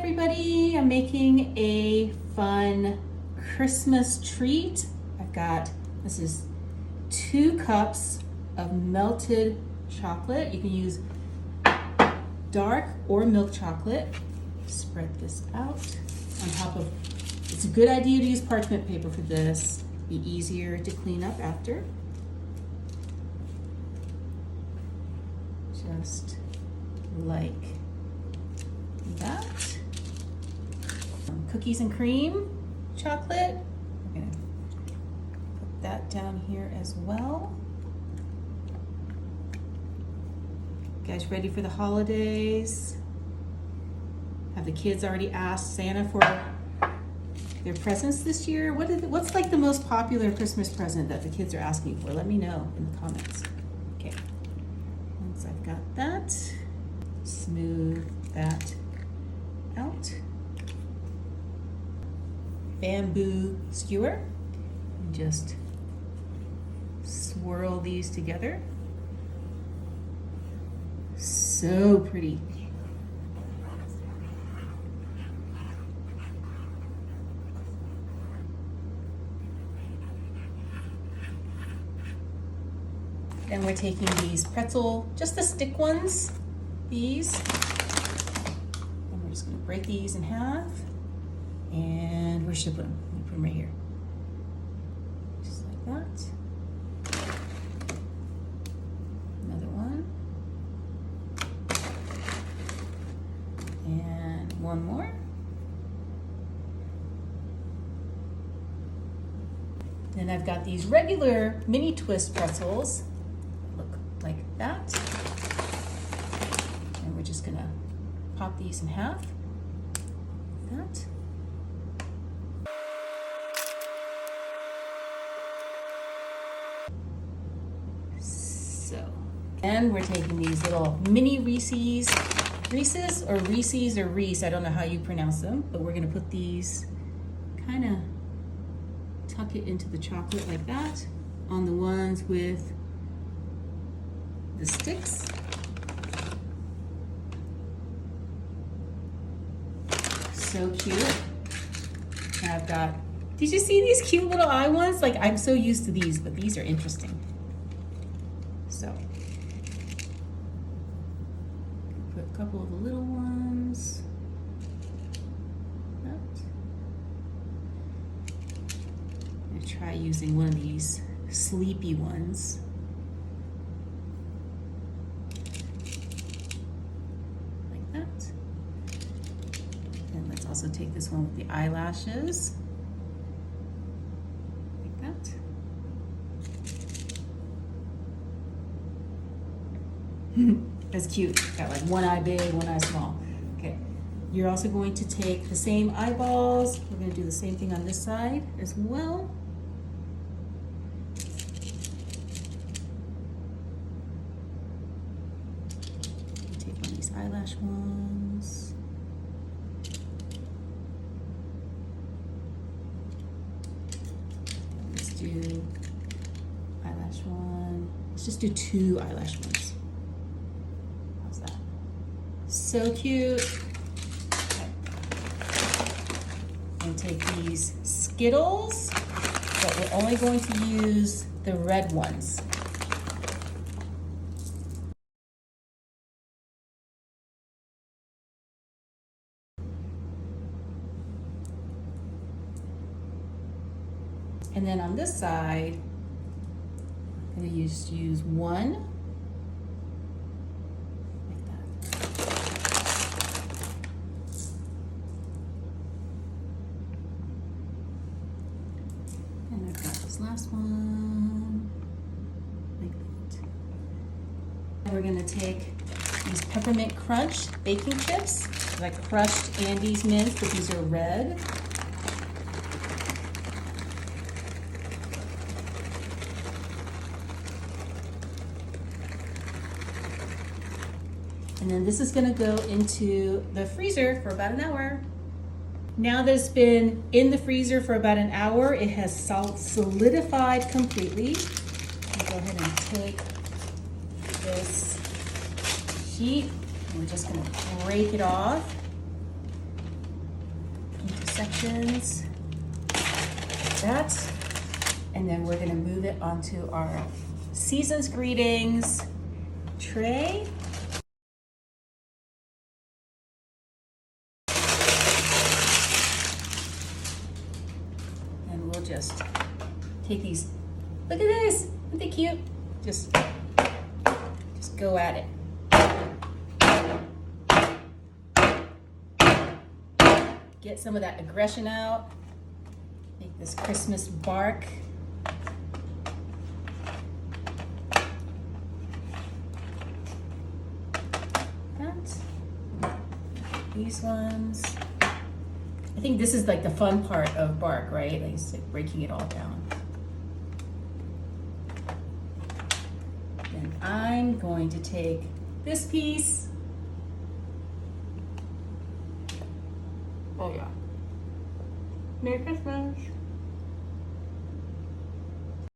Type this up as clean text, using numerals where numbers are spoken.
everybody, I'm making a fun Christmas treat. This is 2 cups of melted chocolate. You can use dark or milk chocolate. Spread this out on top of, it's a good idea to use parchment paper for this. Be easier to clean up after. Just like that. Cookies and cream chocolate. We're gonna put that down here as well. You guys ready for the holidays? Have the kids already asked Santa for their presents this year? What's like the most popular Christmas present that the kids are asking for? Let me know in the comments. Okay, once I've got that, smooth that out. Bamboo skewer, and just swirl these together. So pretty. Then we're taking these pretzel, just the stick ones, these, and we're just gonna break these in half. And where should I put them? Let me put them right here. Just like that. Another one. And one more. Then I've got these regular mini twist pretzels. Look like that. And we're just gonna pop these in half. Like that. And we're taking these little mini Reese's or Reese, I don't know how you pronounce them, but we're gonna put these, kind of tuck it into the chocolate like that, on the ones with the sticks. So cute. Now I've got, did you see these cute little eye ones? Like, I'm so used to these, but these are interesting. So, put a couple of the little ones. I'm gonna try using one of these sleepy ones. Like that. And let's also take this one with the eyelashes. Like that. That's cute. Got like one eye big, one eye small. Okay. You're also going to take the same eyeballs. We're going to do the same thing on this side as well. Take one of these eyelash ones. Let's do eyelash one. Let's just do 2 eyelash ones. So cute. Okay. And take these Skittles, but we're only going to use the red ones. And then on this side, I'm going to use one. Last one, like that. And we're gonna take these peppermint crunch baking chips, like crushed Andes mints, but these are red. And then this is gonna go into the freezer for about an hour. Now that it's been in the freezer for about an hour, it has solidified completely. I'll go ahead and take this sheet and we're just gonna break it off. sections like that. And then we're gonna move it onto our Season's Greetings tray. And we'll just take these, look at this, aren't they cute? Just go at it. Get some of that aggression out. Make this Christmas bark. These ones. I think this is like the fun part of bark, right? Like it's like breaking it all down. And I'm going to take this piece. Oh yeah. Merry Christmas.